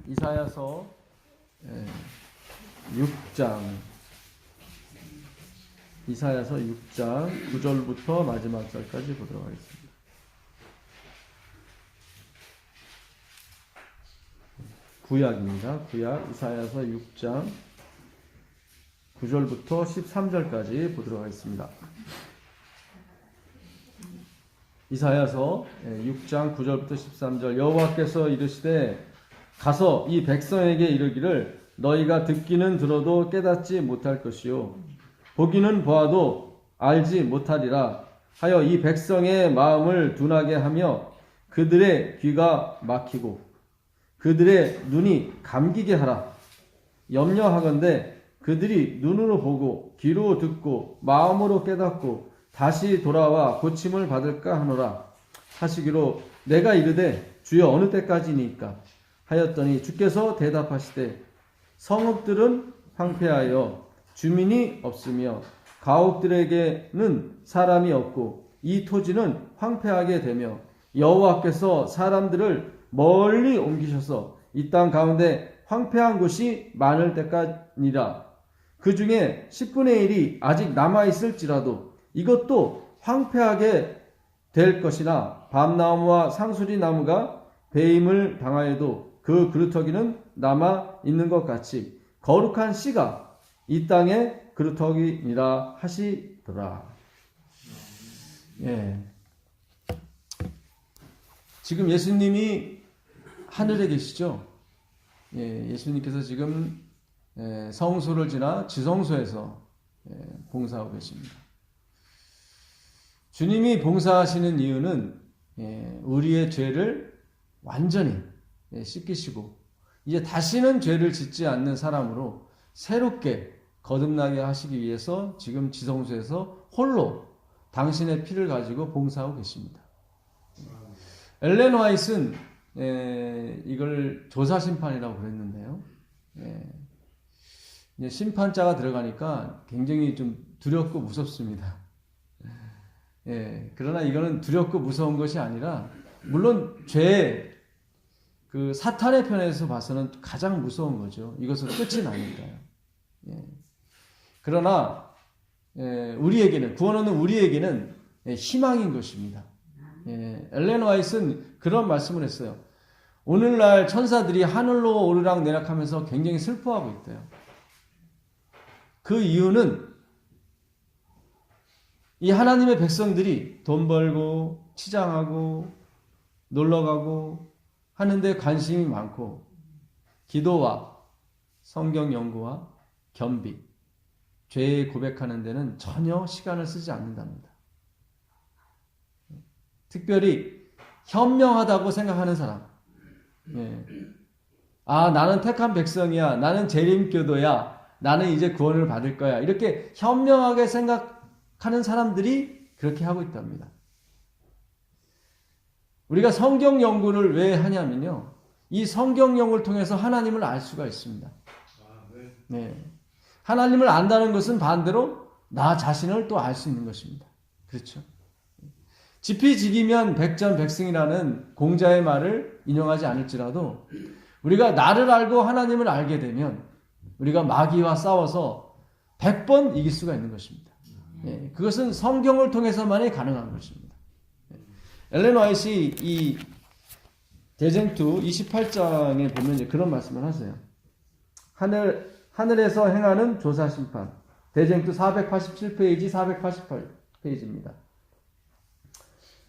이사야서 6장 이사야서 6장 9절부터 마지막 절까지 보도록 하겠습니다. 구약입니다. 구약 이사야서 6장 9절부터 13절까지 보도록 하겠습니다. 이사야서 6장 9절부터 13절. 여호와께서 이르시되 가서 이 백성에게 이르기를 너희가 듣기는 들어도 깨닫지 못할 것이요 보기는 보아도 알지 못하리라 하여 이 백성의 마음을 둔하게 하며 그들의 귀가 막히고 그들의 눈이 감기게 하라. 염려하건대 그들이 눈으로 보고 귀로 듣고 마음으로 깨닫고 다시 돌아와 고침을 받을까 하노라 하시기로 내가 이르되 주여 어느 때까지니까 하였더니 주께서 대답하시되 성읍들은 황폐하여 주민이 없으며 가옥들에게는 사람이 없고 이 토지는 황폐하게 되며 여호와께서 사람들을 멀리 옮기셔서 이 땅 가운데 황폐한 곳이 많을 때까지니라. 그 중에 10분의 1이 아직 남아있을지라도 이것도 황폐하게 될 것이나 밤나무와 상수리 나무가 배임을 당하여도 그 그루터기는 남아 있는 것 같이 거룩한 씨가 이 땅의 그루터기니라 하시더라. 예. 지금 예수님이 하늘에 계시죠? 예, 예수님께서 지금 성소를 지나 지성소에서 봉사하고 계십니다. 주님이 봉사하시는 이유는 우리의 죄를 완전히 씻기시고 이제 다시는 죄를 짓지 않는 사람으로 새롭게 거듭나게 하시기 위해서 지금 지성소에서 홀로 당신의 피를 가지고 봉사하고 계십니다. 엘렌 화이트는 이걸 조사심판이라고 그랬는데요. 이제 심판자가 들어가니까 굉장히 좀 두렵고 무섭습니다. 그러나 이거는 두렵고 무서운 것이 아니라 물론 죄 그 사탄의 편에서 봐서는 가장 무서운 거죠. 이것은 끝이 나니까요. 그러나 우리에게는 구원 얻는 우리에게는 희망인 것입니다. 엘렌 화이트는 그런 말씀을 했어요. 오늘날 천사들이 하늘로 오르락 내락하면서 굉장히 슬퍼하고 있대요. 그 이유는 이 하나님의 백성들이 돈 벌고 치장하고 놀러가고 하는데 관심이 많고 기도와 성경 연구와 겸비, 죄 고백하는 데는 전혀 시간을 쓰지 않는답니다. 특별히 현명하다고 생각하는 사람, 나는 택한 백성이야, 나는 재림교도야, 나는 이제 구원을 받을 거야, 이렇게 현명하게 생각하는 사람들이 그렇게 하고 있답니다. 우리가 성경 연구를 왜 하냐면요, 이 성경 연구를 통해서 하나님을 알 수가 있습니다. 하나님을 안다는 것은 반대로 나 자신을 또 알 수 있는 것입니다. 그렇죠? 지피지기면 백전백승이라는 공자의 말을 인용하지 않을지라도 우리가 나를 알고 하나님을 알게 되면 우리가 마귀와 싸워서 100번 이길 수가 있는 것입니다. 그것은 성경을 통해서만이 가능한 것입니다. 엘렌 화이트이 이 대쟁투 28장에 보면 이제 그런 말씀을 하세요. 하늘에서 행하는 조사심판. 대쟁투 487페이지, 488페이지입니다.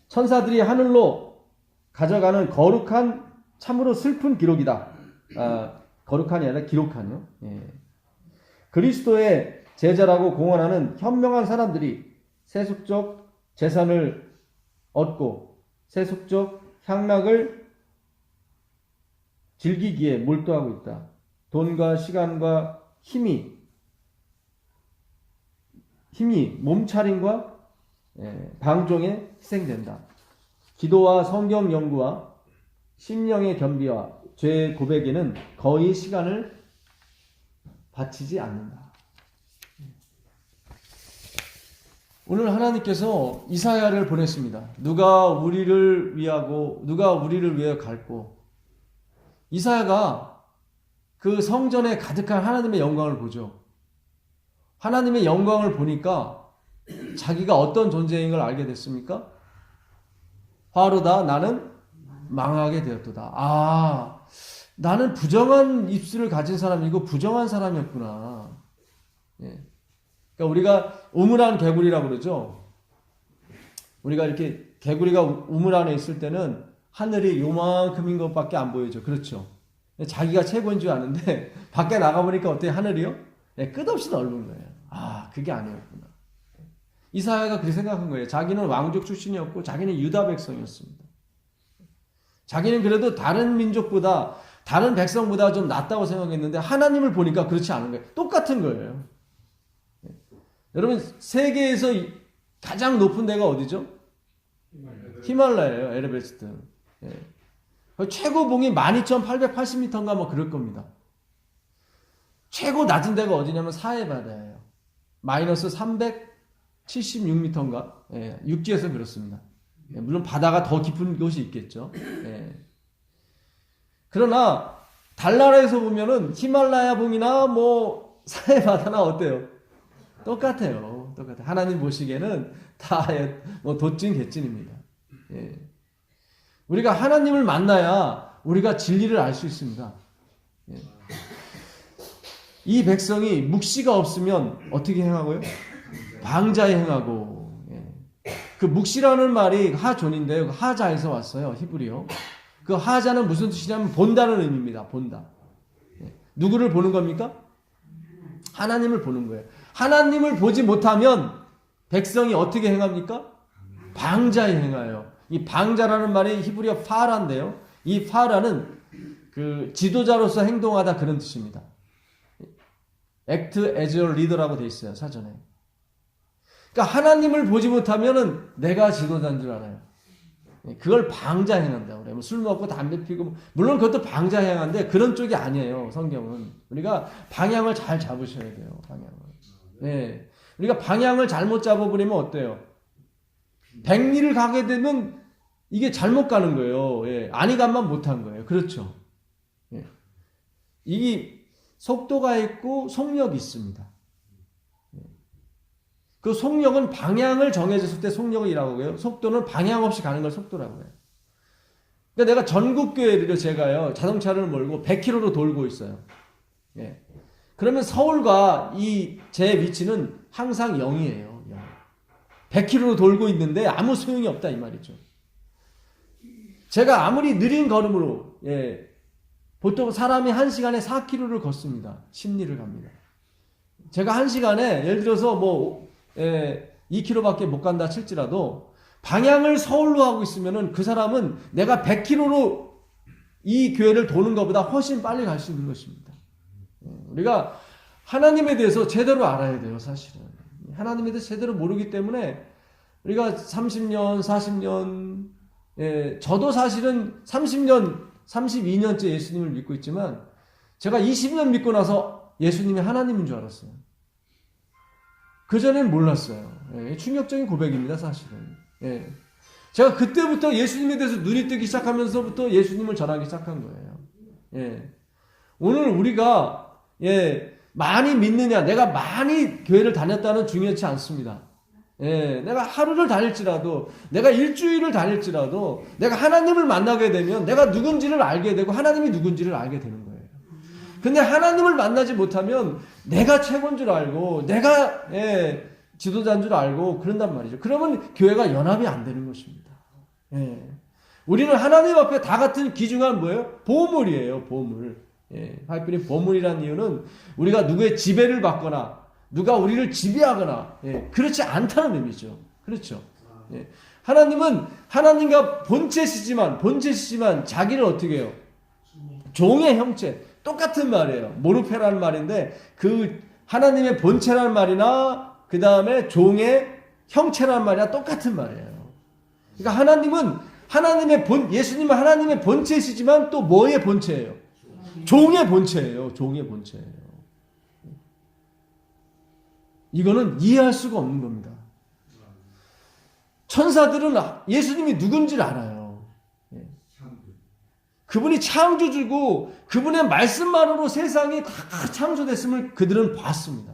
천사들이 하늘로 가져가는 거룩한 참으로 슬픈 기록이다. 거룩한이 아니라 기록한이요. 그리스도의 제자라고 공언하는 현명한 사람들이 세속적 재산을 얻고 세속적 향락을 즐기기에 몰두하고 있다. 돈과 시간과 힘이 몸차림과 방종에 희생된다. 기도와 성경 연구와 심령의 겸비와 죄 고백에는 거의 시간을 바치지 않는다. 오늘 하나님께서 이사야를 보냈습니다. 누가 우리를 위하고 누가 우리를 위해 갈고, 이사야가 그 성전에 가득한 하나님의 영광을 보죠. 하나님의 영광을 보니까 자기가 어떤 존재인 걸 알게 됐습니까? 화로다 나는 망하게 되었도다. 아, 나는 부정한 입술을 가진 사람이고 부정한 사람이었구나. 예. 그러니까 우리가 우물 안 개구리라고 그러죠. 우리가 이렇게 개구리가 우물 안에 있을 때는 하늘이 요만큼인 것밖에 안 보이죠. 그렇죠. 자기가 최고인 줄 아는데 밖에 나가보니까 어때요? 하늘이요? 예, 끝없이 넓은 거예요. 아, 그게 아니었구나. 이사야가 그렇게 생각한 거예요. 자기는 왕족 출신이었고 자기는 유다 백성이었습니다. 자기는 그래도 다른 민족보다 다른 백성보다 좀 낫다고 생각했는데 하나님을 보니까 그렇지 않은 거예요. 똑같은 거예요. 여러분 세계에서 가장 높은 데가 어디죠? 히말라야예요. 에베레스트. 예. 최고봉이 12,880m인가 뭐 그럴 겁니다. 최고 낮은 데가 어디냐면 사해바다예요. 마이너스 376m인가? 예, 육지에서 그렇습니다. 예, 물론 바다가 더 깊은 곳이 있겠죠. 예. 그러나 달나라에서 보면은 히말라야 봉이나 뭐 사해바다나 어때요? 똑같아요. 똑같아요. 하나님 보시기에는 다 뭐 도찐 개찐입니다. 예. 우리가 하나님을 만나야 우리가 진리를 알 수 있습니다. 예. 이 백성이 묵시가 없으면 어떻게 행하고요? 방자에 행하고. 예. 그 묵시라는 말이 하존인데요. 하자에서 왔어요. 히브리어. 그 하자는 무슨 뜻이냐면 본다는 의미입니다. 본다. 예. 누구를 보는 겁니까? 하나님을 보는 거예요. 하나님을 보지 못하면 백성이 어떻게 행합니까? 방자에 행하여. 이 방자라는 말이 히브리어 파라인데요. 이 파라는 그 지도자로서 행동하다 그런 뜻입니다. act as a leader라고 돼 있어요. 사전에. 그러니까 하나님을 보지 못하면은 내가 지도자인 줄 알아요. 그걸 방자 행한다고 그래요. 술 먹고 담배 피고 물론 그것도 방자 행한데 그런 쪽이 아니에요. 성경은. 우리가 방향을 잘 잡으셔야 돼요. 방향을. 네. 우리가 방향을 잘못 잡아버리면 어때요? 백리를 가게 되면 이게 잘못 가는 거예요. 예. 안이감만 못한 거예요. 그렇죠. 예. 이 속도가 있고 속력이 있습니다. 예. 그 속력은 방향을 정해졌을 때 속력이라고 해요. 속도는 방향 없이 가는 걸 속도라고 해요. 그러니까 내가 전국교회를 제가요 자동차를 몰고 100km로 돌고 있어요. 예. 그러면 서울과 제 위치는 항상 0이에요. 100km로 돌고 있는데 아무 소용이 없다 이 말이죠. 제가 아무리 느린 걸음으로 보통 사람이 1시간에 4km를 걷습니다. 심리를 갑니다. 제가 1시간에 예를 들어서 2km밖에 못 간다 칠지라도 방향을 서울로 하고 있으면은 그 사람은 내가 100km로 이 교회를 도는 것보다 훨씬 빨리 갈 수 있는 것입니다. 우리가 하나님에 대해서 제대로 알아야 돼요, 사실은. 하나님에 대해서 제대로 모르기 때문에 우리가 30년, 40년, 저도 사실은 30년, 32년째 예수님을 믿고 있지만 제가 20년 믿고 나서 예수님이 하나님인 줄 알았어요. 그전에는 몰랐어요. 충격적인 고백입니다, 사실은. 제가 그때부터 예수님에 대해서 눈이 뜨기 시작하면서부터 예수님을 전하기 시작한 거예요. 오늘 우리가 많이 믿느냐, 내가 많이 교회를 다녔다는 중요치 않습니다. 내가 하루를 다닐지라도, 내가 일주일을 다닐지라도, 내가 하나님을 만나게 되면 내가 누군지를 알게 되고 하나님이 누군지를 알게 되는 거예요. 근데 하나님을 만나지 못하면 내가 최고인 줄 알고, 내가 지도자인 줄 알고 그런단 말이죠. 그러면 교회가 연합이 안 되는 것입니다. 우리는 하나님 앞에 다 같은 귀중한 뭐예요? 보물이에요, 보물. 하이프린 보물이라는 이유는 우리가 누구의 지배를 받거나 누가 우리를 지배하거나 그렇지 않다는 의미죠. 그렇죠. 하나님은 하나님과 본체시지만 자기를 어떻게 해요? 종의 형체. 똑같은 말이에요. 모르페라는 말인데 그 하나님의 본체라는 말이나 그 다음에 종의 형체라는 말이나 똑같은 말이에요. 그러니까 예수님은 하나님의 본체시지만 또 뭐의 본체예요? 종의 본체예요. 종의 본체예요. 이거는 이해할 수가 없는 겁니다. 천사들은 예수님이 누군지를 알아요. 그분이 창조주고 그분의 말씀만으로 세상이 다 창조됐음을 그들은 봤습니다.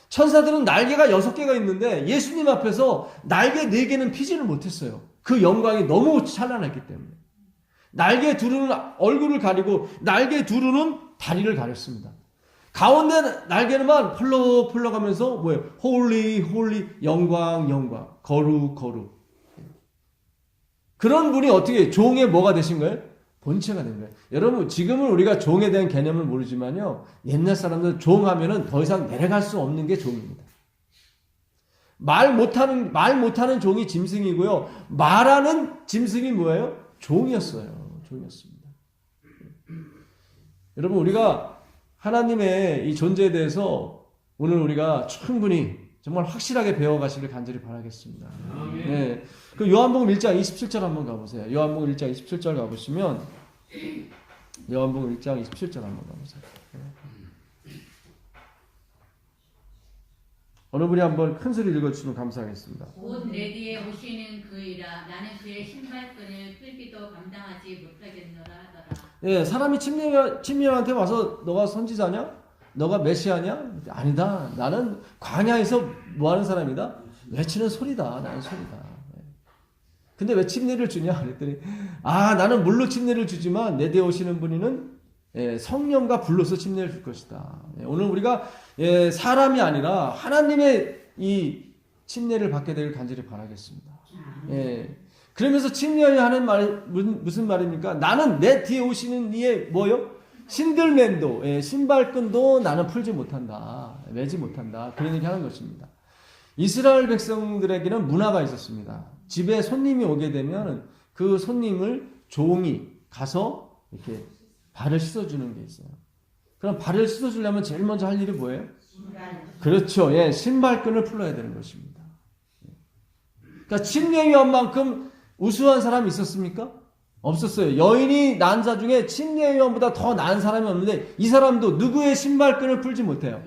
천사들은 날개가 6개가 있는데 예수님 앞에서 날개 4개는 피지를 못했어요. 그 영광이 너무 찬란했기 때문에. 날개 두루는 얼굴을 가리고 날개 두루는 다리를 가렸습니다. 가운데 날개만 펄럭펄럭 하면서 뭐예요? 홀리 홀리 영광 영광 거룩 거룩. 그런 분이 어떻게 종의 뭐가 되신 거예요? 본체가 된 거예요. 여러분 지금은 우리가 종에 대한 개념을 모르지만요. 옛날 사람들 종하면은 더 이상 내려갈 수 없는 게 종입니다. 말 못하는 종이 짐승이고요. 말하는 짐승이 뭐예요? 종이었어요. 종이었습니다. 여러분 우리가 하나님의 이 존재에 대해서 오늘 우리가 충분히 정말 확실하게 배워가시길 간절히 바라겠습니다. 네. 그 요한복음 1장 27절 한번 가보세요. 요한복음 1장 27절 가보시면 요한복음 1장 27절 한번 가보세요. 어느 분이 한번 큰 소리 읽어주시면 감사하겠습니다. 곧 내 뒤에 오시는 그이라 나는 그의 신발끈을 끌기도 감당하지 못하겠노라 하더라. 예, 사람이 침례한테 와서 너가 선지자냐? 너가 메시아냐? 아니다. 나는 광야에서 뭐하는 사람이다? 외치는 소리다. 나는 소리다. 근데 왜 침례를 주냐? 그랬더니 나는 물로 침례를 주지만 내 뒤에 오시는 분이는 성령과 불로서 침례를 줄 것이다. 오늘 우리가 사람이 아니라 하나님의 이 침례를 받게 되길 간절히 바라겠습니다. 그러면서 침례하는 말 무슨 말입니까? 나는 내 뒤에 오시는 이의 뭐요? 신들맨도 신발끈도 나는 풀지 못한다. 매지 못한다. 그런 얘기 하는 것입니다. 이스라엘 백성들에게는 문화가 있었습니다. 집에 손님이 오게 되면 그 손님을 종이 가서 이렇게 발을 씻어주는 게 있어요. 그럼 발을 씻어주려면 제일 먼저 할 일이 뭐예요? 그렇죠. 신발끈을 풀어야 되는 것입니다. 그러니까 침례요한만큼 우수한 사람이 있었습니까? 없었어요. 여인이 난 자 중에 침례요한보다 더 나은 사람이 없는데 이 사람도 누구의 신발끈을 풀지 못해요?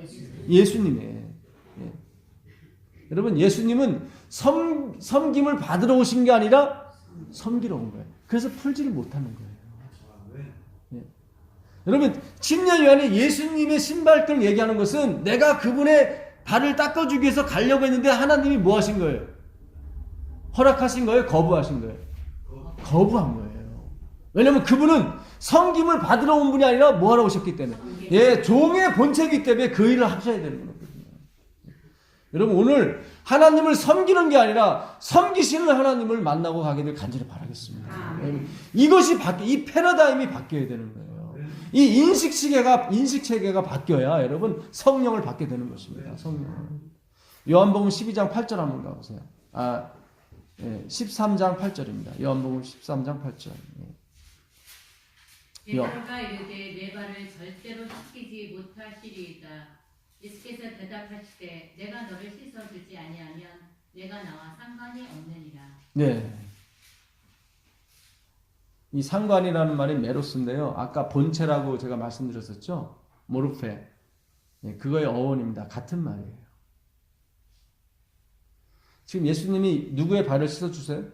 예수님의. 여러분 예수님은 섬김을 받으러 오신 게 아니라 섬기러 온 거예요. 그래서 풀지를 못하는 거예요. 여러분 침례 요한이 예수님의 신발끈을 얘기하는 것은 내가 그분의 발을 닦아주기 위해서 가려고 했는데 하나님이 뭐 하신 거예요? 허락하신 거예요? 거부하신 거예요? 거부한 거예요. 왜냐하면 그분은 섬김을 받으러 온 분이 아니라 뭐 하러 오셨기 때문에 종의 본체이기 때문에 그 일을 하셔야 되는 거거든요. 여러분 오늘 하나님을 섬기는 게 아니라 섬기시는 하나님을 만나고 가기를 간절히 바라겠습니다. 이것이 이 패러다임이 바뀌어야 되는 거예요. 이 인식체계가 바뀌어야 여러분 성령을 받게 되는 것입니다. 성령. 요한복음 12장 8절 한번 가보세요. 13장 8절입니다. 요한복음 13장 8절. 베드로가 이르되 내 발을 절대로 씻기지 못하시리이다. 예수께서 대답하시되 내가 너를 씻어주지 아니하면 내가 나와 상관이 없느니라. 네. 이 상관이라는 말이 메로스인데요. 아까 본체라고 제가 말씀드렸었죠. 모르페. 그거의 어원입니다. 같은 말이에요. 지금 예수님이 누구의 발을 씻어주세요?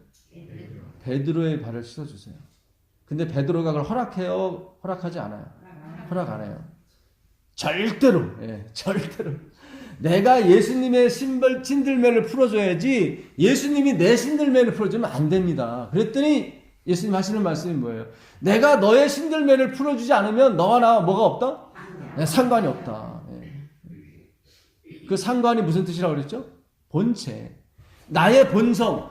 베드로의 발을 씻어주세요. 근데 베드로가 그걸 허락해요? 허락하지 않아요? 허락 안 해요. 절대로. 절대로. 내가 예수님의 신들매를 풀어줘야지 예수님이 내 신들매를 풀어주면 안 됩니다. 그랬더니 예수님 하시는 말씀이 뭐예요? 내가 너의 신들매를 풀어주지 않으면 너와 나와 뭐가 없다? 상관이 없다. 그 상관이 무슨 뜻이라고 그랬죠? 본체. 나의 본성.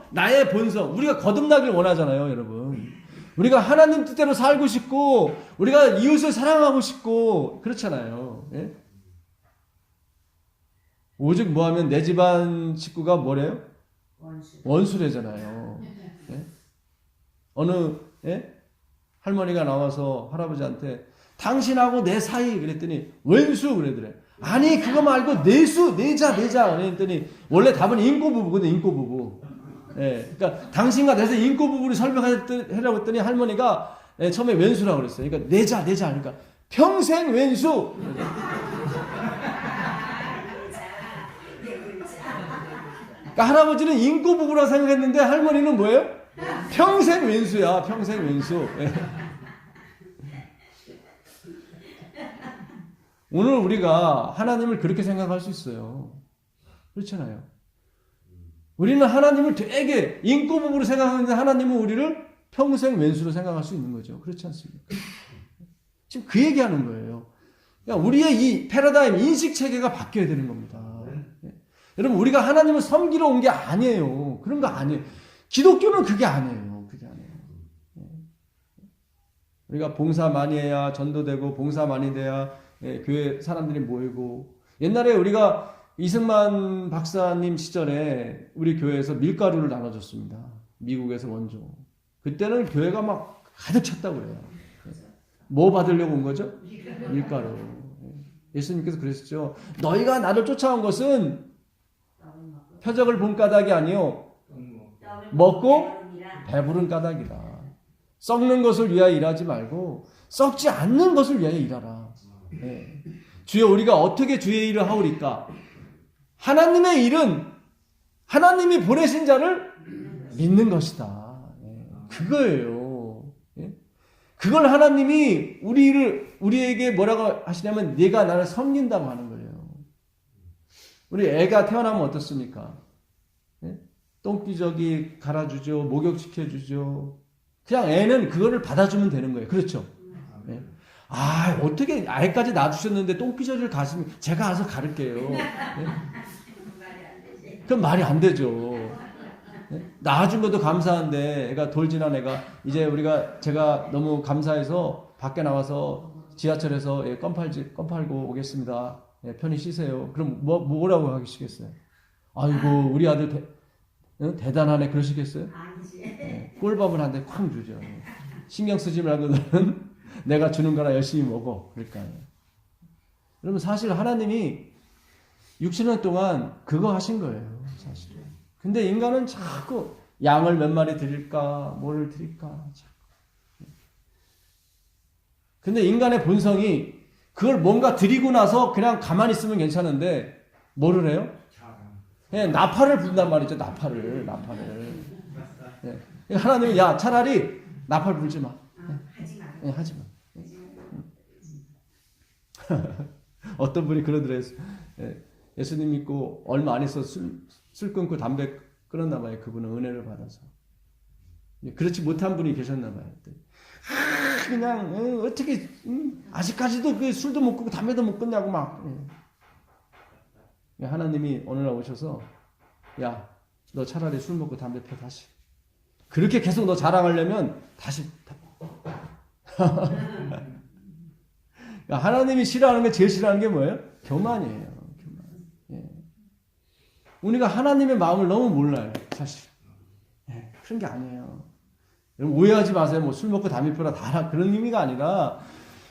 우리가 거듭나길 원하잖아요, 여러분. 우리가 하나님 뜻대로 살고 싶고 우리가 이웃을 사랑하고 싶고 그렇잖아요. 오직 뭐하면 내 집안 식구가 뭐래요? 원수래잖아요. 어느 할머니가 나와서 할아버지한테 당신하고 내 사이 그랬더니 왼수 그러더래. 아니 그거 말고 내자 그랬더니 원래 답은 인꼬부부거든. 인꼬부부. 그러니까 당신과 내서 인꼬부부를 설명하려고 했더니 할머니가 처음에 왼수라고 그랬어요. 그러니까 내자 그러니까 평생 왼수. 그러니까 할아버지는 인꼬부부라 생각했는데 할머니는 뭐예요? 평생 왼수야. 평생 왼수. 오늘 우리가 하나님을 그렇게 생각할 수 있어요. 그렇잖아요. 우리는 하나님을 되게 인꼬부부로 생각하는데 하나님은 우리를 평생 왼수로 생각할 수 있는 거죠. 그렇지 않습니까? 지금 그 얘기하는 거예요. 그러니까 우리의 이 패러다임, 인식 체계가 바뀌어야 되는 겁니다. 여러분, 우리가 하나님을 섬기러 온 게 아니에요. 그런 거 아니에요. 기독교는 그게 아니에요. 그게 아니에요. 우리가 봉사 많이 해야 전도되고, 봉사 많이 돼야 교회 사람들이 모이고, 옛날에 우리가 이승만 박사님 시절에 우리 교회에서 밀가루를 나눠줬습니다. 미국에서 원조. 그때는 교회가 막 가득 찼다고 그래요. 뭐 받으려고 온 거죠? 밀가루. 예수님께서 그러셨죠. 너희가 나를 쫓아온 것은 표적을 본 까닭이 아니요 먹고 배부른 까닭이다. 썩는 것을 위하여 일하지 말고 썩지 않는 것을 위하여 일하라. 네. 주여 우리가 어떻게 주의 일을 하오리까? 하나님의 일은 하나님이 보내신 자를 믿는 것이다. 네. 그거예요. 네. 그걸 하나님이 우리에게 뭐라고 하시냐면 네가 나를 섬긴다고 하는 거예요. 우리 애가 태어나면 어떻습니까? 네? 똥기저귀 갈아주죠. 목욕시켜주죠. 그냥 애는 그거를 받아주면 되는 거예요. 그렇죠? 네? 아, 어떻게 애까지 놔주셨는데 똥기저귀를 가시면 제가 가서 가를게요. 네? 그럼 말이 안 되죠. 네? 낳아준 것도 감사한데 애가 돌진한 애가 이제 제가 너무 감사해서 밖에 나와서 지하철에서 껌 팔고 오겠습니다. 예, 편히 쉬세요. 그럼 뭐라고 하시겠어요? 아이고 우리 아들 대단하네 그러시겠어요? 아니지. 예, 꿀밥을 한 대 쾅 주죠. 신경 쓰지 말고 너는 내가 주는 거나 열심히 먹어. 그러니까요. 여러분 사실 하나님이 60년 동안 그거 하신 거예요. 사실. 근데 인간은 자꾸 양을 몇 마리 드릴까 뭐를 드릴까 자꾸. 근데 인간의 본성이 그걸 뭔가 드리고 나서 그냥 가만히 있으면 괜찮은데 뭐를 해요? 그냥 나팔을 분단 말이죠. 나팔을. 예. 하나님은 야 차라리 나팔 불지 마. 하지 마. 예, 하지 마. 어떤 분이 그러더래요. 예수님 믿고 얼마 안 있어 술 끊고 담배 끊었나 봐요. 그분은 은혜를 받아서. 그렇지 못한 분이 계셨나 봐요. 그냥 어떻게 아직까지도 그 술도 못 끊고 담배도 못 끊냐고 막. 하나님이 어느 날 오셔서 야 너 차라리 술 먹고 담배 펴 다시. 그렇게 계속 너 자랑하려면 다시. 하나님이 싫어하는 게 제일 싫어하는 게 뭐예요? 교만이에요. 교만. 예. 우리가 하나님의 마음을 너무 몰라요. 사실. 예, 그런 게 아니에요. 여러분 오해하지 마세요. 뭐 술 먹고 담배 피우라 다 그런 의미가 아니라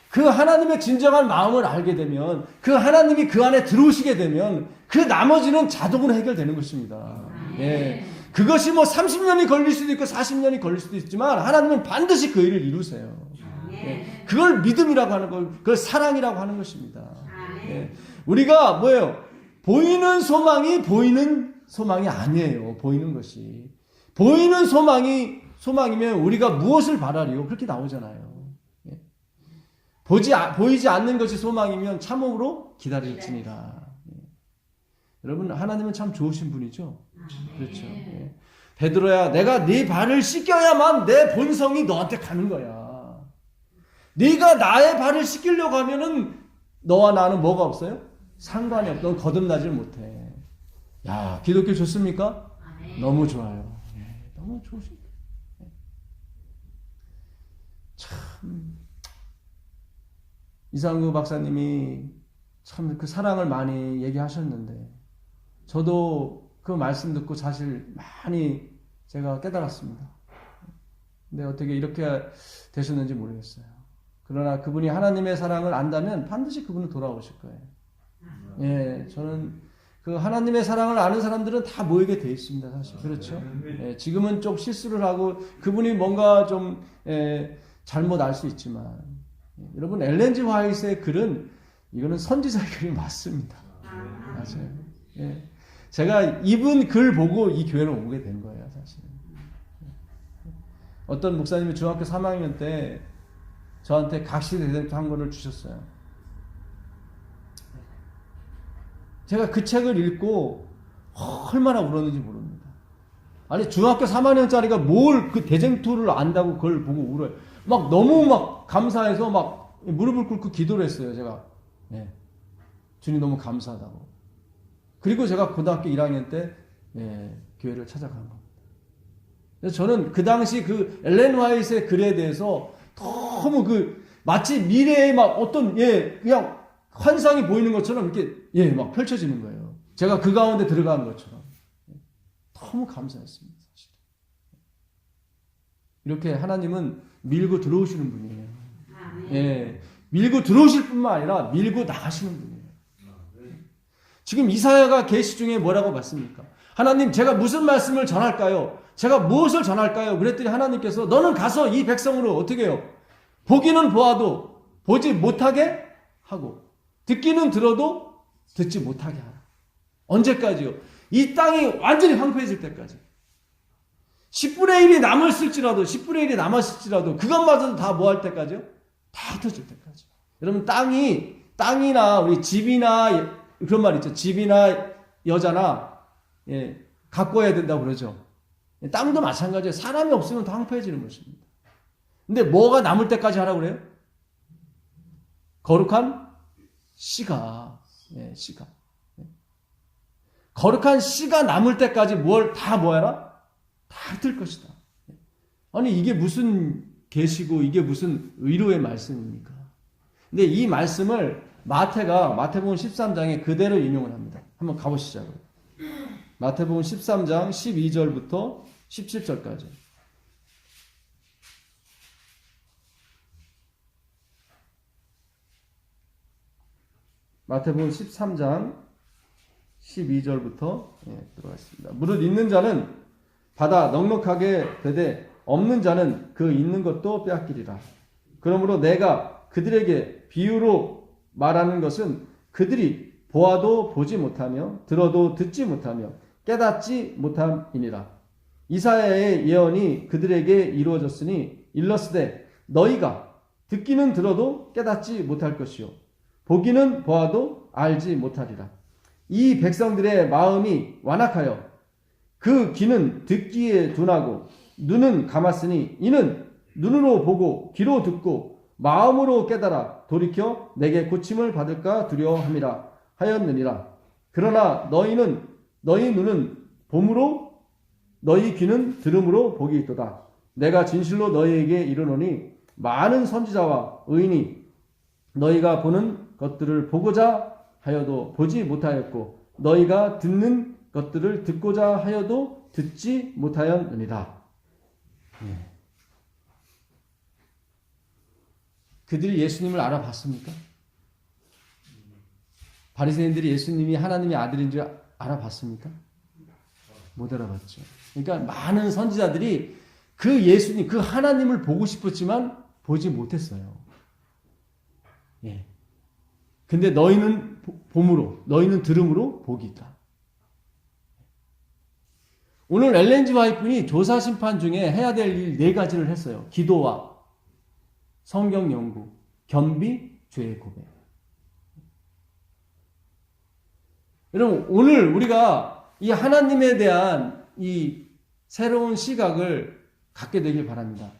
그 하나님의 진정한 마음을 알게 되면 그 하나님이 그 안에 들어오시게 되면 그 나머지는 자동으로 해결되는 것입니다. 예. 그것이 뭐 30년이 걸릴 수도 있고 40년이 걸릴 수도 있지만 하나님은 반드시 그 일을 이루세요. 예. 그걸 믿음이라고 하는 걸, 그걸 사랑이라고 하는 것입니다. 예. 우리가 뭐예요? 보이는 소망이 아니에요. 보이는 것이. 보이는 소망이면 우리가 무엇을 바라리요? 그렇게 나오잖아요. 예. 보이지 않는 것이 소망이면 참음으로 기다릴지니라. 예. 여러분 하나님은 참 좋으신 분이죠. 그렇죠. 예. 베드로야, 내가 네 발을 씻겨야만 내 본성이 너한테 가는 거야. 네가 나의 발을 씻기려고 하면은 너와 나는 뭐가 없어요? 상관이 없어. 넌 거듭나질 못해. 야, 기독교 좋습니까? 너무 좋아요. 예, 너무 좋으십니다. 참 이상구 박사님이 참 그 사랑을 많이 얘기하셨는데 저도 그 말씀 듣고 사실 많이 제가 깨달았습니다. 근데 어떻게 이렇게 되셨는지 모르겠어요. 그러나 그분이 하나님의 사랑을 안다면 반드시 그분은 돌아오실 거예요. 예, 저는 그 하나님의 사랑을 아는 사람들은 다 모이게 돼 있습니다. 사실 그렇죠. 예, 지금은 좀 실수를 하고 그분이 뭔가 좀 잘못 알 수 있지만 여러분 엘렌 G 화이트의 글은 이거는 선지자의 글이 맞습니다. 맞아요. 예. 제가 이분 글 보고 이 교회를 오게 된 거예요, 사실. 어떤 목사님이 중학교 3학년 때 저한테 각시 대장터 한 권을 주셨어요. 제가 그 책을 읽고 얼마나 울었는지 모릅니다. 아니 중학교 3학년짜리가 뭘 그 대쟁투를 안다고 그걸 보고 울어요. 막 너무 막 감사해서 막 무릎을 꿇고 기도를 했어요. 제가 예. 주님 너무 감사하다고. 그리고 제가 고등학교 1학년 때 교회를 찾아간 겁니다. 그래서 저는 그 당시 그 엘렌 화이트의 글에 대해서 너무 마치 미래에 막 어떤 그냥 환상이 보이는 것처럼 이렇게 막 펼쳐지는 거예요. 제가 그 가운데 들어간 것처럼 너무 감사했습니다. 사실. 이렇게 하나님은 밀고 들어오시는 분이에요. 예, 밀고 들어오실 뿐만 아니라 밀고 나가시는 분이에요. 지금 이사야가 계시 중에 뭐라고 봤습니까? 하나님, 제가 무슨 말씀을 전할까요? 제가 무엇을 전할까요? 그랬더니 하나님께서 너는 가서 이 백성으로 어떻게 해요? 보기는 보아도 보지 못하게 하고 듣기는 들어도 듣지 못하게 하라. 언제까지요? 이 땅이 완전히 황폐해질 때까지. 10분의 1이 남았을지라도 10분의 1이 남았을지라도 그것마저도 다 뭐 할 때까지요? 다 흩어질 때까지. 여러분 땅이나 우리 집이나 그런 말 있죠. 집이나 여자나 가꿔야 된다고 그러죠. 땅도 마찬가지예요. 사람이 없으면 더 황폐해지는 것입니다. 근데 뭐가 남을 때까지 하라고 그래요? 거룩한 씨가. 거룩한 씨가 남을 때까지 뭘 다 뭐하라? 다 흩을 것이다. 아니 이게 무슨 계시고 이게 무슨 의로의 말씀입니까? 근데 이 말씀을 마태복음 13장에 그대로 인용을 합니다. 한번 가보시죠. 마태복음 13장 12절부터 17절까지. 마태복음 13장 12절부터 들어가겠습니다. 무릇 있는 자는 받아 넉넉하게 되되 없는 자는 그 있는 것도 빼앗기리라. 그러므로 내가 그들에게 비유로 말하는 것은 그들이 보아도 보지 못하며 들어도 듣지 못하며 깨닫지 못함이니라. 이사야의 예언이 그들에게 이루어졌으니 일렀으되 너희가 듣기는 들어도 깨닫지 못할 것이요 보기는 보아도 알지 못하리라. 이 백성들의 마음이 완악하여 그 귀는 듣기에 둔하고 눈은 감았으니 이는 눈으로 보고 귀로 듣고 마음으로 깨달아 돌이켜 내게 고침을 받을까 두려워함이라 하였느니라. 그러나 너희 눈은 봄으로 너희 귀는 들음으로 복이 있도다. 내가 진실로 너희에게 이르노니 많은 선지자와 의인이 너희가 보는 것들을 보고자 하여도 보지 못하였고 너희가 듣는 것들을 듣고자 하여도 듣지 못하였느니라. 그들이 예수님을 알아봤습니까? 바리새인들이 예수님이 하나님의 아들인 줄 알아봤습니까? 못 알아봤죠. 그러니까 많은 선지자들이 그 예수님, 그 하나님을 보고 싶었지만 보지 못했어요. 근데 너희는 봄으로, 너희는 들음으로 복이 있다. 오늘 엘렌 G. 화이트분이 조사 심판 중에 해야 될 일 4가지를 했어요. 기도와 성경 연구, 겸비, 죄의 고백. 여러분, 오늘 우리가 이 하나님에 대한 이 새로운 시각을 갖게 되길 바랍니다.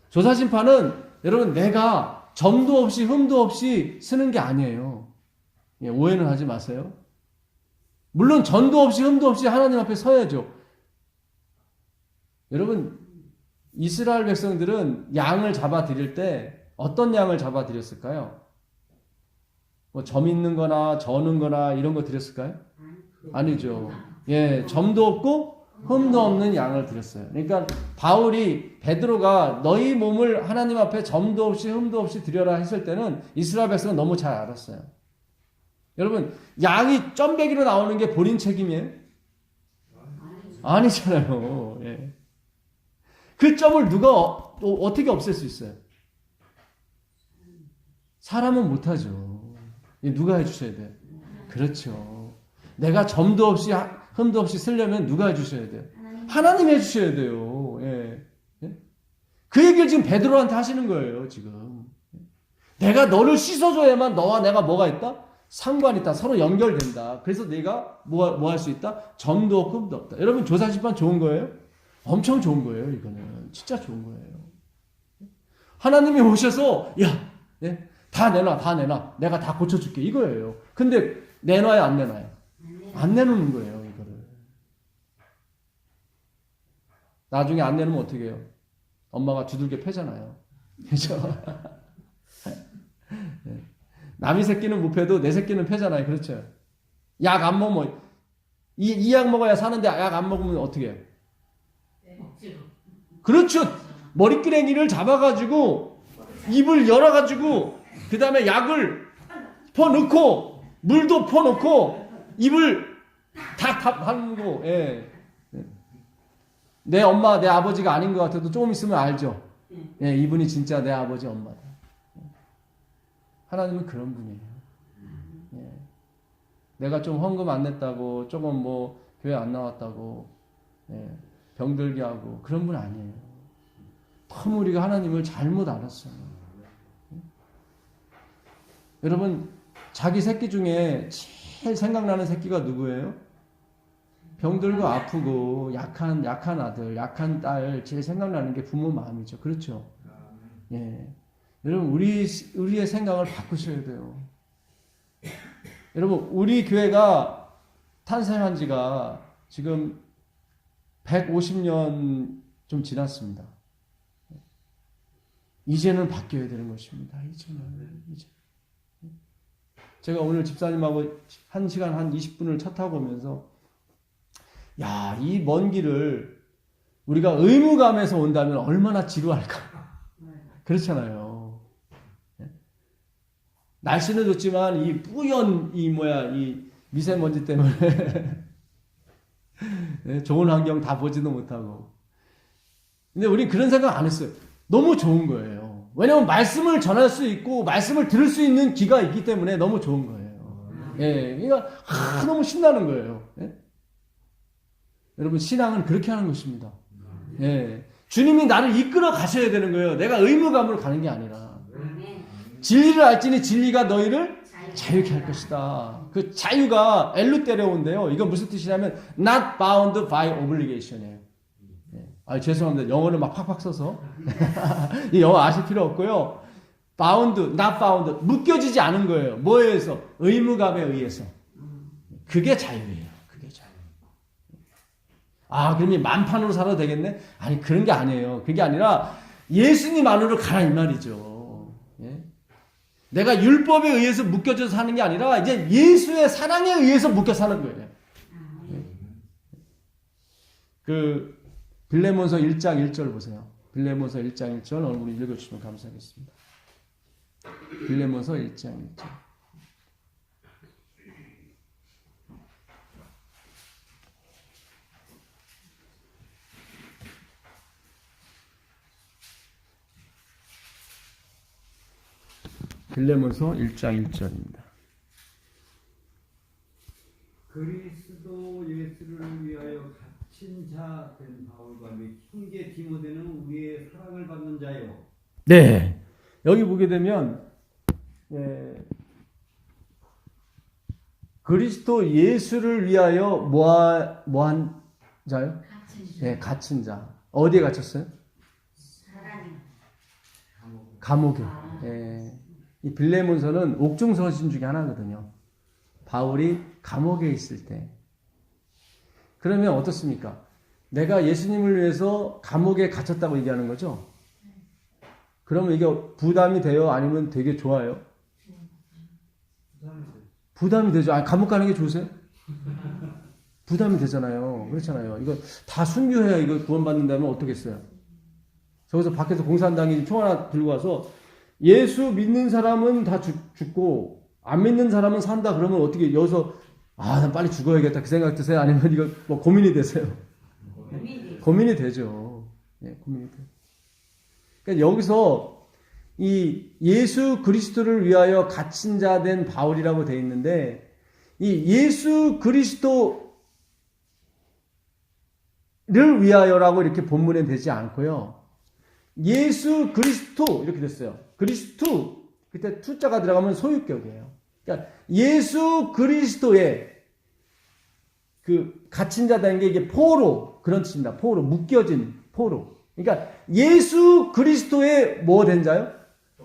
조사 심판은 여러분 내가 점도 없이 흠도 없이 쓰는 게 아니에요. 오해는 하지 마세요. 물론 전도 없이 흠도 없이 하나님 앞에 서야죠. 여러분 이스라엘 백성들은 양을 잡아 드릴 때 어떤 양을 잡아 드렸을까요? 뭐 점 있는 거나 저는 거나 이런 거 드렸을까요? 아니죠. 점도 없고 흠도 없는 양을 드렸어요. 그러니까 베드로가 너희 몸을 하나님 앞에 점도 없이 흠도 없이 드려라 했을 때는 이스라엘 백성은 너무 잘 알았어요. 여러분 양이 점배기로 나오는 게 본인 책임이에요? 아니잖아요. 그 점을 누가 어떻게 없앨 수 있어요? 사람은 못하죠. 누가 해주셔야 돼요? 그렇죠. 내가 점도 없이 흠도 없이 쓰려면 누가 해주셔야 돼요? 하나님 해주셔야 돼요. 그 얘기를 지금 베드로한테 하시는 거예요. 지금 내가 너를 씻어줘야만 너와 내가 뭐가 있다? 상관이 있다. 서로 연결된다. 그래서 내가 뭐 할 수 있다? 점도 없고 흠도 없다. 여러분 조사심판 좋은 거예요? 엄청 좋은 거예요. 이거는 진짜 좋은 거예요. 하나님이 오셔서 다 내놔. 내가 다 고쳐줄게. 이거예요. 근데 내놔요, 안 내놔요? 안 내놓는 거예요. 이거를. 나중에 안 내놓으면 어떻게 해요? 엄마가 두들겨 패잖아요. 그렇죠? 남의 새끼는 못 패도 내 새끼는 패잖아요. 그렇죠? 약 안 먹으면 이 약 먹어야 사는데 약 안 먹으면 어떻게 해요? 억지로. 그렇죠. 머리끄댕이를 잡아가지고 입을 열어가지고 그 다음에 약을 퍼넣고 물도 퍼넣고 입을 다 하고 내 엄마 내 아버지가 아닌 것 같아도 조금 있으면 알죠. 이분이 진짜 내 아버지 엄마다. 하나님은 그런 분이에요. 내가 좀 헌금 안 냈다고 조금 뭐 교회 안 나왔다고 병들게 하고 그런 분 아니에요. 너무 우리가 하나님을 잘못 알았어요. 여러분 자기 새끼 중에 제일 생각나는 새끼가 누구예요? 병들고 아프고 약한 아들, 약한 딸 제일 생각나는 게 부모 마음이죠. 그렇죠? 여러분 우리의 생각을 바꾸셔야 돼요. 여러분 우리 교회가 탄생한 지가 지금 150년 좀 지났습니다. 이제는 바뀌어야 되는 것입니다. 이제. 제가 오늘 집사님하고 1시간 한 20분을 차 타고 오면서 이 먼 길을 우리가 의무감에서 온다면 얼마나 지루할까. 그렇잖아요. 날씨는 좋지만 이 뿌연 이 미세먼지 때문에 좋은 환경 다 보지도 못하고. 근데 우리 그런 생각 안 했어요. 너무 좋은 거예요. 왜냐하면 말씀을 전할 수 있고 말씀을 들을 수 있는 귀가 있기 때문에 너무 좋은 거예요. 그러니까 너무 신나는 거예요. 여러분 신앙은 그렇게 하는 것입니다. 주님이 나를 이끌어 가셔야 되는 거예요. 내가 의무감으로 가는 게 아니라. 진리를 알지니 진리가 너희를 자유케 할 것이다. 그 자유가 엘루테레온데요. 이건 무슨 뜻이냐면 not bound by obligation이에요. 죄송합니다. 영어를 막 팍팍 써서 이 영어 아실 필요 없고요. bound, not bound 묶여지지 않은 거예요. 뭐에 의해서? 의무감에 의해서. 그게 자유예요. 그게 자유. 그럼 만판으로 살아도 되겠네? 아니 그런 게 아니에요. 그게 아니라 예수님 안으로 가라 이 말이죠. 내가 율법에 의해서 묶여져서 사는 게 아니라 이제 예수의 사랑에 의해서 묶여 사는 거예요. 그 빌레몬서 1장 1절 보세요. 빌레몬서 1장 1절 오늘 읽어주시면 감사하겠습니다. 빌레몬서 1장 1절. 빌레몬서 1장 1절입니다. 그리스도 예수를 위하여 갇힌 자 된 바울과 및 형제 디모데는 우리의 사랑을 받는 자요. 네. 여기 보게 되면 그리스도 예수를 위하여 뭐한 자요? 갇힌 자. 어디에 갇혔어요? 감옥에. 이 빌레몬서는 옥중서신 중에 하나거든요. 바울이 감옥에 있을 때. 그러면 어떻습니까? 내가 예수님을 위해서 감옥에 갇혔다고 얘기하는 거죠? 그러면 이게 부담이 돼요? 아니면 되게 좋아요? 부담이 되죠. 감옥 가는 게 좋으세요? 부담이 되잖아요. 그렇잖아요. 이거 다 순교해야 이거 구원받는다면 어떻겠어요? 저기서 밖에서 공산당이 총 하나 들고 와서 예수 믿는 사람은 다 죽고 안 믿는 사람은 산다 그러면 어떻게 여기서 난 빨리 죽어야겠다 그 생각 드세요? 아니면 이거 뭐 고민이 되세요? 고민이 되죠. 고민이 돼요. 그러니까 여기서 이 예수 그리스도를 위하여 갇힌 자 된 바울이라고 되어 있는데 이 예수 그리스도를 위하여라고 이렇게 본문에 되지 않고요. 예수 그리스도 이렇게 됐어요. 그리스도 그때 투자가 들어가면 소유격이에요. 그러니까 예수 그리스도의 그 갇힌 자다는 게 이게 포로 그런 뜻입니다. 포로 묶여진 포로. 그러니까 예수 그리스도의 뭐 된 자요?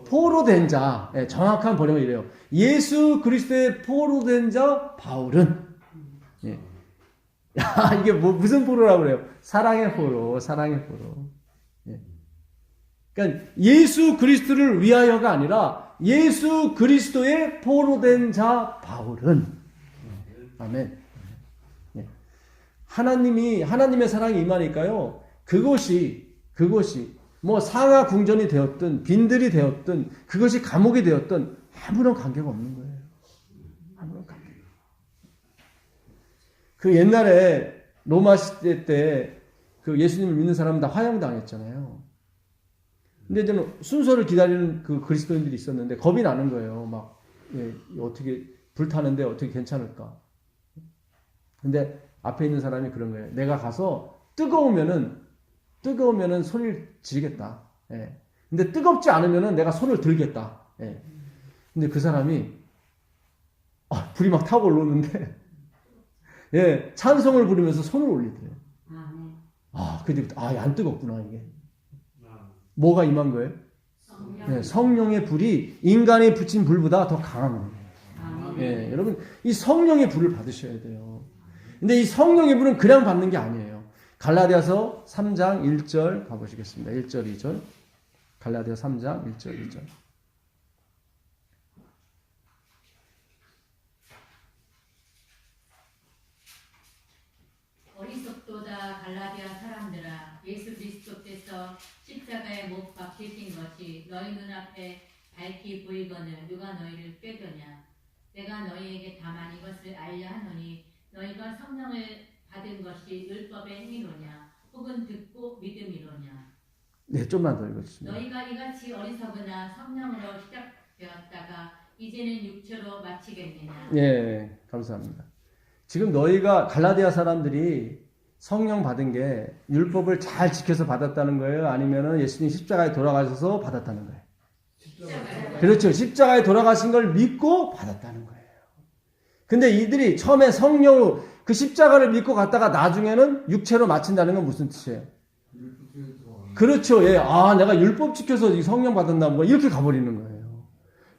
포로 된 자. 네, 정확한 번역은 이래요. 예수 그리스도의 포로 된 자 바울은 예. 야, 이게 뭐 무슨 포로라고 그래요? 사랑의 포로, 사랑의 포로. 예. 그러니까 예수 그리스도를 위하여가 아니라 예수 그리스도의 포로 된 자 바울은 아멘. 예. 하나님의 사랑이 임하니까요. 그것이 뭐 상하 궁전이 되었든 빈들이 되었든 그것이 감옥이 되었든 아무런 관계가 없는 거예요. 아무런 관계. 그 옛날에 로마 시대 때 그 예수님을 믿는 사람은 다 화형당했잖아요. 근데 이제 순서를 기다리는 그 그리스도인들이 있었는데 겁이 나는 거예요. 막 예, 어떻게 불타는데 어떻게 괜찮을까? 근데 앞에 있는 사람이 그런 거예요. 내가 가서 뜨거우면은 손을 지르겠다. 예. 근데 뜨겁지 않으면은 내가 손을 들겠다. 예. 근데 그 사람이 불이 막 타고 올라오는데 예, 찬송을 부르면서 손을 올리더래요. 근데 안 뜨겁구나 이게. 뭐가 임한 거예요? 예, 성령의 불이 인간이 붙인 불보다 더 강한 거예요. 예, 여러분 이 성령의 불을 받으셔야 돼요. 근데 이 성령의 불은 그냥 받는 게 아니에요. 갈라디아서 3장 1절 가보시겠습니다. 1절 2절. 갈라디아 3장 1절 2절. 어리석도다 갈라디아 사람들아, 예수 그리스도께서 십자가에 못 박히신 것이 너희 눈앞에 밝히 보이거늘 누가 너희를 꾀더냐. 내가 너희에게 다만 이것을 알려 하노니 너희가 성령을 받은 것이 율법의 행위로냐 혹은 듣고 믿음이로냐. 네, 좀만 더 읽어주시면. 너희가 이같이 어리석으나 성령으로 시작되었다가 이제는 육체로 마치겠느냐. 예, 감사합니다. 지금 너희가 갈라디아 사람들이 성령 받은 게 율법을 잘 지켜서 받았다는 거예요? 아니면은 예수님 십자가에 돌아가셔서 받았다는 거예요? 십자가에. 그렇죠. 십자가에 돌아가신 걸 믿고 받았다는 거예요. 근데 이들이 처음에 성령으로 그 십자가를 믿고 갔다가 나중에는 육체로 마친다는 건 무슨 뜻이에요? 그렇죠. 예. 내가 율법 지켜서 성령 받았나 뭐 이렇게 가버리는 거예요.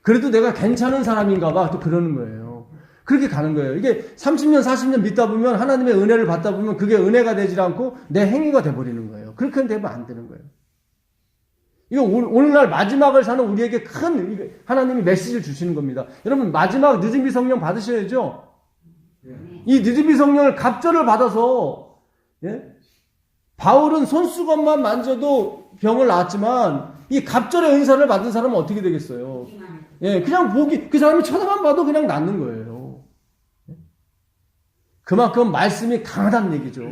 그래도 내가 괜찮은 사람인가 봐. 또 그러는 거예요. 그렇게 가는 거예요. 이게 30년, 40년 믿다 보면 하나님의 은혜를 받다 보면 그게 은혜가 되질 않고 내 행위가 돼버리는 거예요. 그렇게 되면 안 되는 거예요. 이거 오늘날 마지막을 사는 우리에게 큰 하나님이 메시지를 주시는 겁니다. 여러분 마지막 늦은비 성령 받으셔야죠. 이 늦은비 성령을 갑절을 받아서 예? 바울은 손수건만 만져도 병을 낫지만 이 갑절의 은사를 받은 사람은 어떻게 되겠어요? 예, 그냥 그 사람이 쳐다만 봐도 그냥 낫는 거예요. 그만큼 말씀이 강하다는 얘기죠.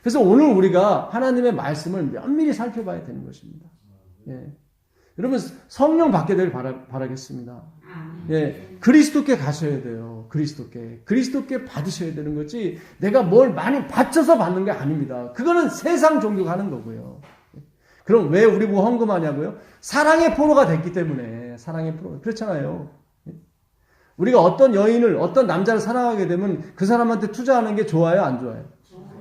그래서 오늘 우리가 하나님의 말씀을 면밀히 살펴봐야 되는 것입니다. 예. 여러분 성령 받게 되길 바라겠습니다. 예, 그리스도께 가셔야 돼요. 그리스도께 받으셔야 되는 거지 내가 뭘 많이 바쳐서 받는 게 아닙니다. 그거는 세상 종교가 하는 거고요. 그럼 왜 우리 뭐 헌금하냐고요? 사랑의 포로가 됐기 때문에. 사랑의 포로. 그렇잖아요. 우리가 어떤 여인을 어떤 남자를 사랑하게 되면 그 사람한테 투자하는 게 좋아요, 안 좋아요?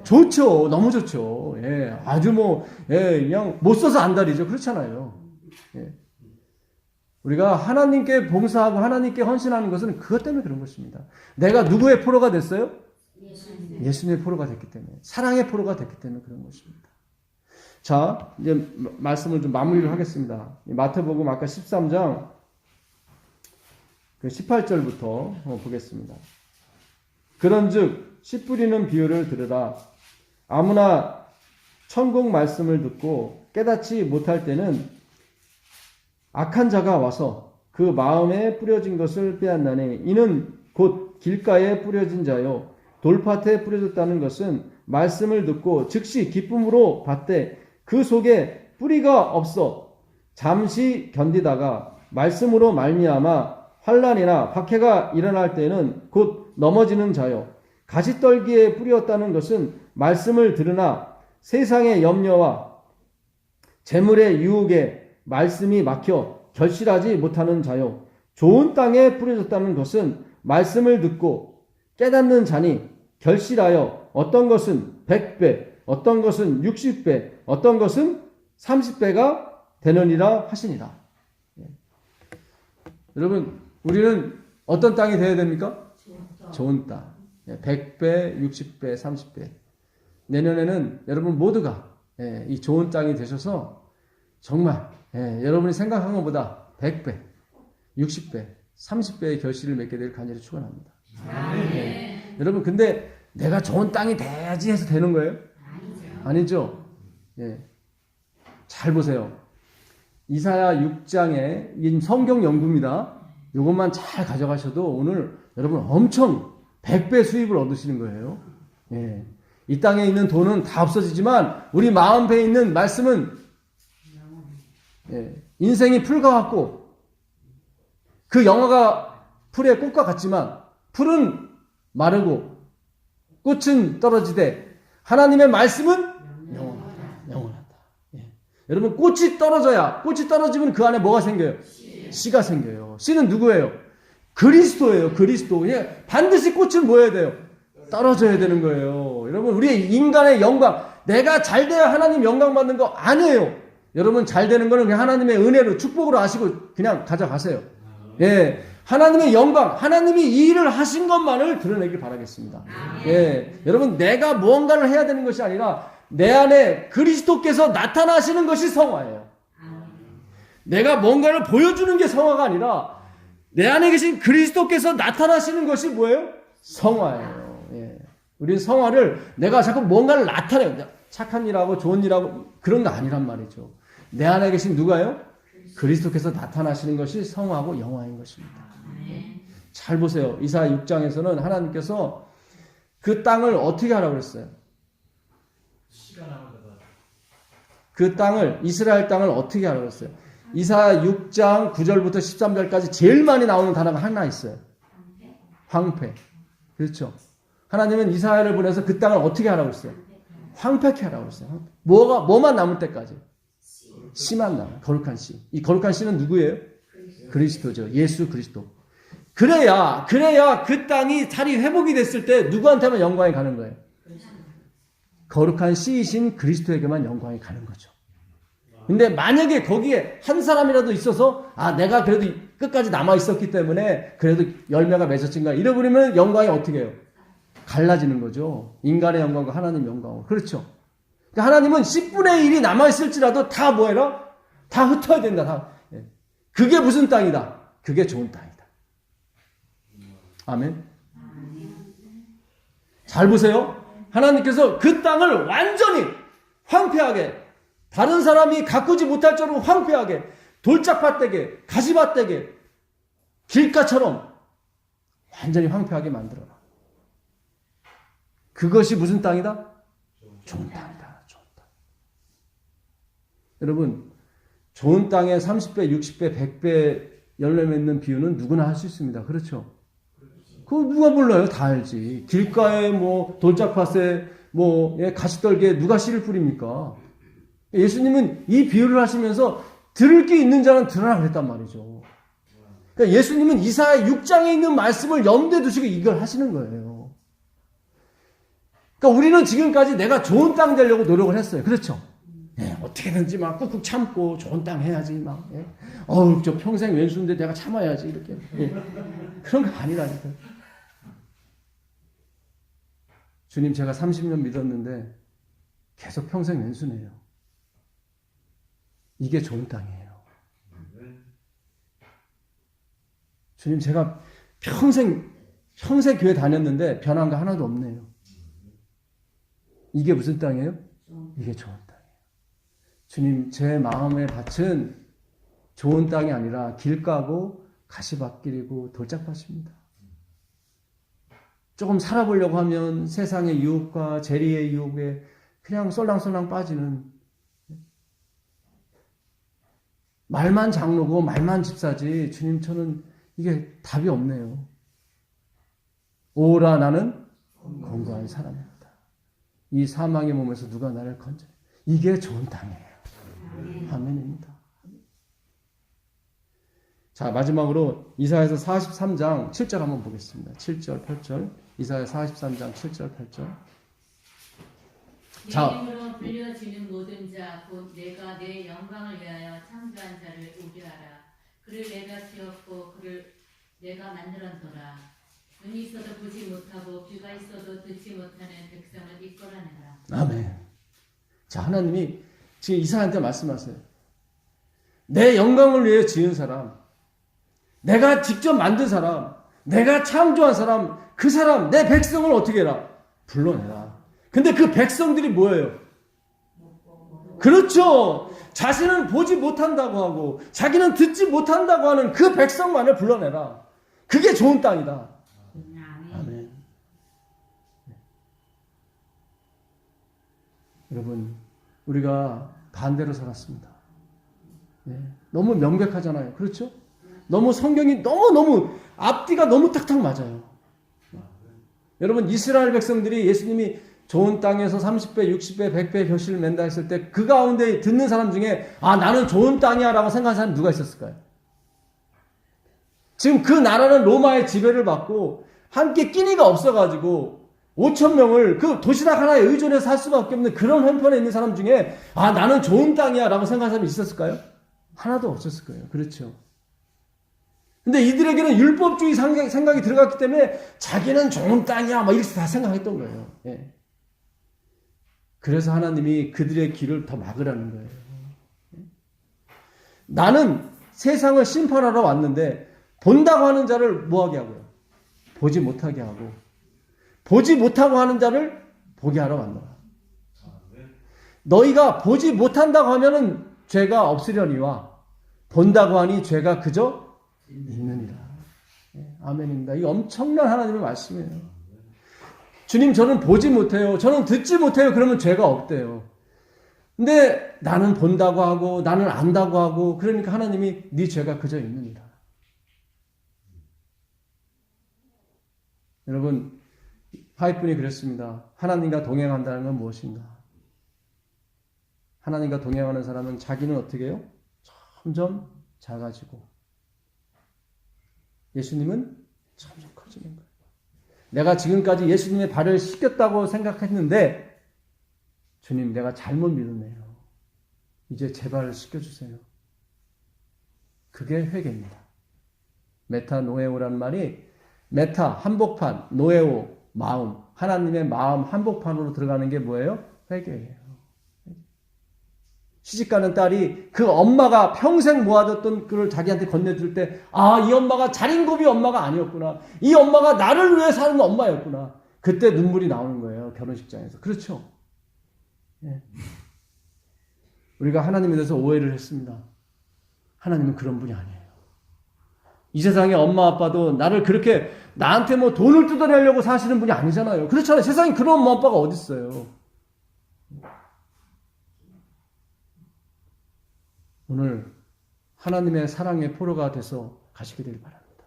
좋죠. 너무 좋죠. 예, 아주 그냥 못 써서 안달이죠. 그렇잖아요. 예. 우리가 하나님께 봉사하고 하나님께 헌신하는 것은 그것 때문에 그런 것입니다. 내가 누구의 포로가 됐어요? 예수님의 포로가 됐기 때문에. 사랑의 포로가 됐기 때문에 그런 것입니다. 자, 이제 말씀을 좀 마무리를 하겠습니다. 마태복음 아까 13장 18절부터 보겠습니다. 그런즉 씨 뿌리는 비유를 들으라. 아무나 천국 말씀을 듣고 깨닫지 못할 때는 악한 자가 와서 그 마음에 뿌려진 것을 빼앗나니 이는 곧 길가에 뿌려진 자요 돌밭에 뿌려졌다는 것은 말씀을 듣고 즉시 기쁨으로 받되 그 속에 뿌리가 없어 잠시 견디다가 말씀으로 말미암아 환난이나 박해가 일어날 때는 곧 넘어지는 자요 가시떨기에 뿌렸다는 것은 말씀을 들으나 세상의 염려와 재물의 유혹에 말씀이 막혀 결실하지 못하는 자요 좋은 땅에 뿌려졌다는 것은 말씀을 듣고 깨닫는 자니 결실하여 어떤 것은 100배, 어떤 것은 60배, 어떤 것은 30배가 되느니라 하시니라. 여러분, 우리는 어떤 땅이 되어야 됩니까? 좋은 땅. 100배, 60배, 30배. 내년에는 여러분 모두가 이 좋은 땅이 되셔서 정말 여러분이 생각한 것보다 100배, 60배, 30배의 결실을 맺게 될 간절히 축원합니다. 여러분, 근데 내가 좋은 땅이 돼야지 해서 되는 거예요? 아니죠. 잘 보세요. 이사야 6장에 이 성경 연구입니다. 이것만 잘 가져가셔도 오늘 여러분 엄청 100배 수입을 얻으시는 거예요. 이 땅에 있는 돈은 다 없어지지만 우리 마음 배에 있는 말씀은 인생이 풀과 같고 그 영화가 풀의 꽃과 같지만 풀은 마르고 꽃은 떨어지되 하나님의 말씀은 영원하다. 여러분, 꽃이 떨어지면 그 안에 뭐가 생겨요? 씨가 생겨요. 씨는 누구예요? 그리스도예요. 그리스도. 반드시 꽃은 뭐 해야 돼요? 떨어져야 되는 거예요. 여러분, 우리 인간의 영광, 내가 잘 돼야 하나님 영광 받는 거 아니에요. 여러분, 잘 되는 거는 그냥 하나님의 은혜로 축복으로 하시고 그냥 가져가세요. 하나님의 영광, 하나님이 이 일을 하신 것만을 드러내길 바라겠습니다. 여러분, 내가 무언가를 해야 되는 것이 아니라 내 안에 그리스도께서 나타나시는 것이 성화예요. 내가 뭔가를 보여주는 게 성화가 아니라 내 안에 계신 그리스도께서 나타나시는 것이 뭐예요? 성화예요. 우리는 성화를 내가 자꾸 뭔가를 나타내요. 착한 일하고 좋은 일하고 그런 거 아니란 말이죠. 내 안에 계신 누가요? 그리스도께서 나타나시는 것이 성화고 영화인 것입니다. 잘 보세요. 이사야 6장에서는 하나님께서 그 땅을 어떻게 하라고 그랬어요? 그 땅을, 이스라엘 땅을 어떻게 하라고 그랬어요? 이사야 6장 9절부터 13절까지 제일 많이 나오는 단어가 하나 있어요. 황폐. 그렇죠. 하나님은 이사야를 보내서 그 땅을 어떻게 하라고 했어요? 황폐케 하라고 했어요. 뭐만 남을 때까지? 씨만 남아요. 거룩한 씨. 이 거룩한 씨는 누구예요? 그리스도죠. 예수 그리스도. 그래야 그 땅이 다시 회복이 됐을 때 누구한테만 영광이 가는 거예요? 거룩한 씨이신 그리스도에게만 영광이 가는 거죠. 근데 만약에 거기에 한 사람이라도 있어서 내가 그래도 끝까지 남아 있었기 때문에 그래도 열매가 맺어진가 잃어버리면 영광이 어떻게 해요? 갈라지는 거죠. 인간의 영광과 하나님의 영광과. 그렇죠. 그러니까 하나님은 10분의 1이 남아 있을지라도 다 뭐해라? 다 흩어야 된다. 그게 무슨 땅이다? 그게 좋은 땅이다. 아멘. 잘 보세요. 하나님께서 그 땅을 완전히 황폐하게, 다른 사람이 가꾸지 못할 정도로 황폐하게, 돌짝밭되게, 가시밭되게, 길가처럼 완전히 황폐하게 만들어라. 그것이 무슨 땅이다? 좋은 땅이다. 좋은 땅. 여러분, 좋은 땅에 30배, 60배, 100배 열매 맺는 비유는 누구나 할 수 있습니다. 그렇죠? 그거 누가 몰라요? 다 알지. 길가에 돌짝밭에 가시떨기에 누가 씨를 뿌립니까? 예수님은 이 비유를 하시면서 들을 게 있는 자는 들으라 그랬단 말이죠. 그러니까 예수님은 이사야 6장에 있는 말씀을 염두에 두시고 이걸 하시는 거예요. 그러니까 우리는 지금까지 내가 좋은 땅 되려고 노력을 했어요. 그렇죠? 어떻게든지 막 꾹꾹 참고 좋은 땅 해야지 막. 저 평생 왼수인데 내가 참아야지 이렇게. 그런 거 아니라니까. 주님, 제가 30년 믿었는데 계속 평생 왼수네요. 이게 좋은 땅이에요. 주님, 제가 평생 교회 다녔는데 변한 거 하나도 없네요. 이게 무슨 땅이에요? 이게 좋은 땅이에요. 주님, 제 마음의 밭은 좋은 땅이 아니라 길가고 가시밭길이고 돌짝밭입니다. 조금 살아보려고 하면 세상의 유혹과 재리의 유혹에 그냥 쏠랑쏠랑 빠지는, 말만 장로고 말만 집사지 주님, 저는 이게 답이 없네요. 오라, 나는 건강한 사람입니다. 이 사망의 몸에서 누가 나를 건져. 이게 좋은 땅이에요. 아멘입니다. 자, 마지막으로 이사야서 43장 7절 한번 보겠습니다. 7절, 8절. 이사야 43장 7절, 8절. 자. 내 이름으로 불려지는 모든 자, 곧 내가 내 영광을 위하여 창조한 자를 오게하라. 그를 내가 지었고 그를 내가 만들었노라. 눈이 있어도 보지 못하고 귀가 있어도 듣지 못하는 백성을 이끌어내라. 아멘. 자, 하나님이 지금 이사야한테 말씀하세요. 내 영광을 위해 지은 사람, 내가 직접 만든 사람, 내가 창조한 사람, 그 사람, 내 백성을 어떻게 해라? 불러내라. 근데 그 백성들이 뭐예요? 그렇죠. 자신은 보지 못한다고 하고 자기는 듣지 못한다고 하는 그 백성만을 불러내라. 그게 좋은 땅이다. 아멘. 여러분, 우리가 반대로 살았습니다. 너무 명백하잖아요. 그렇죠? 너무 성경이 너무 앞뒤가 너무 탁탁 맞아요. 여러분, 이스라엘 백성들이 예수님이 좋은 땅에서 30배, 60배, 100배 벼슬을 맨다 했을 때 그 가운데 듣는 사람 중에 나는 좋은 땅이야 라고 생각하는 사람이 누가 있었을까요? 지금 그 나라는 로마의 지배를 받고 함께 끼니가 없어가지고 5,000명을 그 도시락 하나에 의존해서 살 수밖에 없는 그런 형편에 있는 사람 중에 나는 좋은 땅이야 라고 생각하는 사람이 있었을까요? 하나도 없었을 거예요. 그렇죠? 근데 이들에게는 율법주의 생각이 들어갔기 때문에 자기는 좋은 땅이야 막 이렇게 다 생각했던 거예요. 예. 그래서 하나님이 그들의 길을 더 막으라는 거예요. 나는 세상을 심판하러 왔는데 본다고 하는 자를 뭐하게 하고요? 보지 못하게 하고 보지 못하고 하는 자를 보게 하러 왔노라. 너희가 보지 못한다고 하면은 죄가 없으려니와 본다고 하니 죄가 그저 있느니라. 아멘입니다. 이거 엄청난 하나님의 말씀이에요. 주님, 저는 보지 못해요. 저는 듣지 못해요. 그러면 죄가 없대요. 근데 나는 본다고 하고 나는 안다고 하고 그러니까 하나님이 네 죄가 그저 있느니라. 여러분, 화이트분이 그랬습니다. 하나님과 동행한다는 건 무엇인가? 하나님과 동행하는 사람은 자기는 어떻게 해요? 점점 작아지고 예수님은 점점 커지는 거예요. 내가 지금까지 예수님의 발을 씻겼다고 생각했는데 주님, 내가 잘못 믿었네요. 이제 제 발을 씻겨주세요. 그게 회개입니다. 메타노에오라는 말이 메타, 한복판, 노에오, 마음, 하나님의 마음 한복판으로 들어가는 게 뭐예요? 회개예요. 시집가는 딸이 그 엄마가 평생 모아뒀던 그걸 자기한테 건네줄 때, 이 엄마가 자린고비 엄마가 아니었구나. 이 엄마가 나를 위해 사는 엄마였구나. 그때 눈물이 나오는 거예요. 결혼식장에서. 그렇죠? 예. 우리가 하나님에 대해서 오해를 했습니다. 하나님은 그런 분이 아니에요. 이 세상에 엄마 아빠도 나를 그렇게 나한테 뭐 돈을 뜯어내려고 사시는 분이 아니잖아요. 그렇잖아요. 세상에 그런 엄마 아빠가 어디 있어요. 오늘 하나님의 사랑의 포로가 돼서 가시게 되길 바랍니다.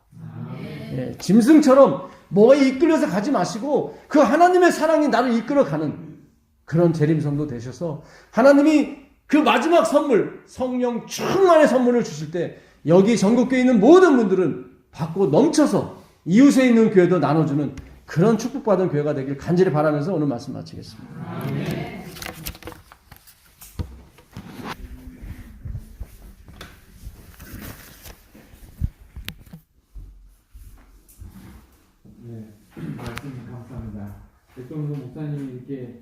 예, 짐승처럼 뭐에 이끌려서 가지 마시고 그 하나님의 사랑이 나를 이끌어가는 그런 재림성도 되셔서 하나님이 그 마지막 선물, 성령 충만의 선물을 주실 때 여기 전국교회에 있는 모든 분들은 받고 넘쳐서 이웃에 있는 교회도 나눠주는 그런 축복받은 교회가 되길 간절히 바라면서 오늘 말씀 마치겠습니다. 아멘. 네, 말씀 감사합니다. 백종석 목사님이 이렇게